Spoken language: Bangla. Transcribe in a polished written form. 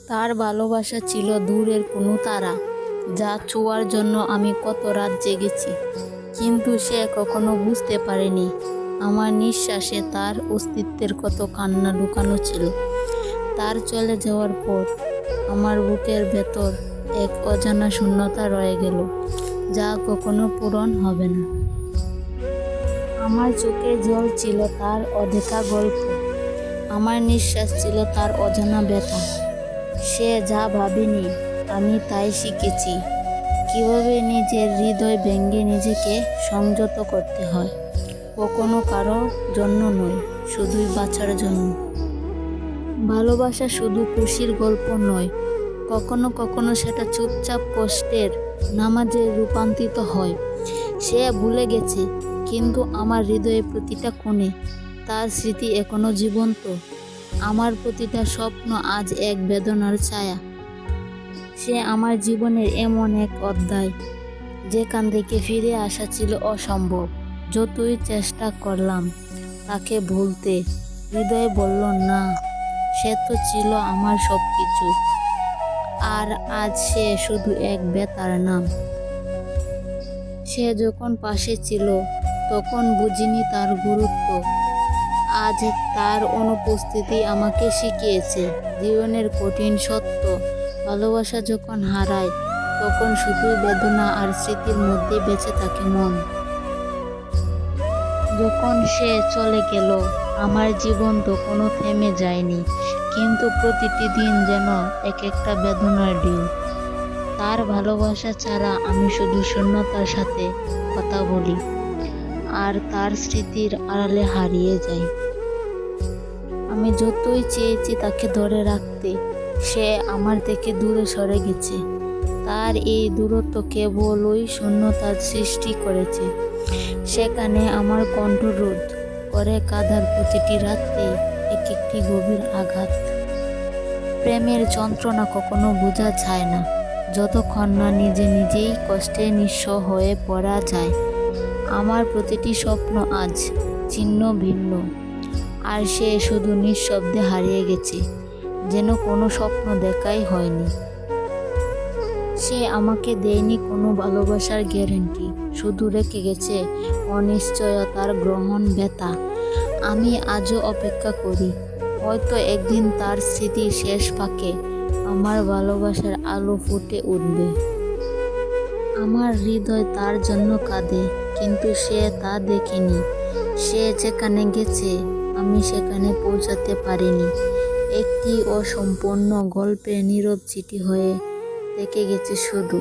তার ভালোবাসা ছিল দূরের কোনো তারা, যা ছোঁয়ার জন্য আমি কত রাত জেগেছি। কিন্তু সে কখনো বুঝতে পারেনি আমার নিঃশ্বাসে তার অস্তিত্বের কত কান্না লুকানো ছিল। তার চলে যাওয়ার পর আমার বুকের ভেতর এক অজানা শূন্যতা রয়ে গেল, যা কখনো পূরণ হবে না। আমার চোখে জল ছিল তার অদেখা গল্প, আমার নিঃশ্বাস ছিল তার অজানা ব্যথা। সে যা ভাবেনি আমি তাই শিখেছি, কিভাবে নিজের হৃদয় ভেঙে নিজেকে সংযত করতে হয়, কখনো কারো জন্য নয়, শুধুই বাঁচার জন্য। ভালোবাসা শুধু খুশির গল্প নয়, কখনো কখনো সেটা চুপচাপ কষ্টের নামাজে রূপান্তরিত হয়। সে ভুলে গেছে, কিন্তু আমার হৃদয়ে প্রতিটা কোণে তার স্মৃতি এখনো জীবন্ত। আমার প্রতিটা স্বপ্ন আজ এক বেদনার ছায়া। সে আমার জীবনের এমন এক অধ্যায়, যেখান থেকে ফিরে আসা ছিল অসম্ভব। যতই চেষ্টা করলাম তাকে ভুলতে, হৃদয় বলল না, সে তো ছিল আমার সব কিছু। আর আজ সে শুধু এক বেতার নাম। সে যখন পাশে ছিল তখন বুঝিনি তার গুরুত্ব। আজ তার অনুপস্থিতি আমাকে শিখিয়েছে জীবনের কঠিন সত্য। ভালোবাসা যখন হারায় তখন শুধুই বেদনা আর স্মৃতির মধ্যে বেঁচে থাকে মন। যখন সে চলে গেল আমার জীবন তখনও থেমে যায়নি, কিন্তু প্রতিটি দিন যেন এক একটা বেদনার ঢেউ। তার ভালোবাসা ছাড়া আমি শুধু শূন্যতার সাথে কথা বলি, আর তার স্মৃতির আড়ালে হারিয়ে যাই। আমি যতই চেয়েছি তাকে ধরে রাখতে, সে আমার থেকে দূরে সরে গেছে। তার এই দূরত্ব কেবলই শূন্যতার সৃষ্টি করেছে। সেখানে আমার কণ্ঠরোধ করে কাঁধার প্রতিটি রাত্রে এক একটি গভীর আঘাত। প্রেমের যন্ত্রণা কখনো বোঝা যায় না, যতক্ষণ না নিজে নিজেই কষ্টে নিঃস্ব হয়ে পড়া যায়। আমার প্রতিটি স্বপ্ন আজ ছিন্ন ভিন্ন, আর সে শুধু নিঃশব্দে হারিয়ে গেছে, যেন কোনো স্বপ্ন দেখাই হয়নি। সে আমাকে দেয়নি কোনো ভালোবাসার গ্যারেন্টি, শুধু রেখে গেছে অনিশ্চয়তার গ্রহণ ব্যথা। আমি আজও অপেক্ষা করি, হয়তো একদিন তার স্মৃতির শেষ ফাঁকে আমার ভালোবাসার আলো ফুটে উঠবে। আমার হৃদয় তার জন্য কাঁদে, কিন্তু সে তা দেখেনি। সে যেখানে গেছে আমি সেখানে পৌঁছাতে পারিনি। একটি অসম্পূর্ণ গল্পের নীরব চিঠি হয়ে থেকে গেছে শুধু।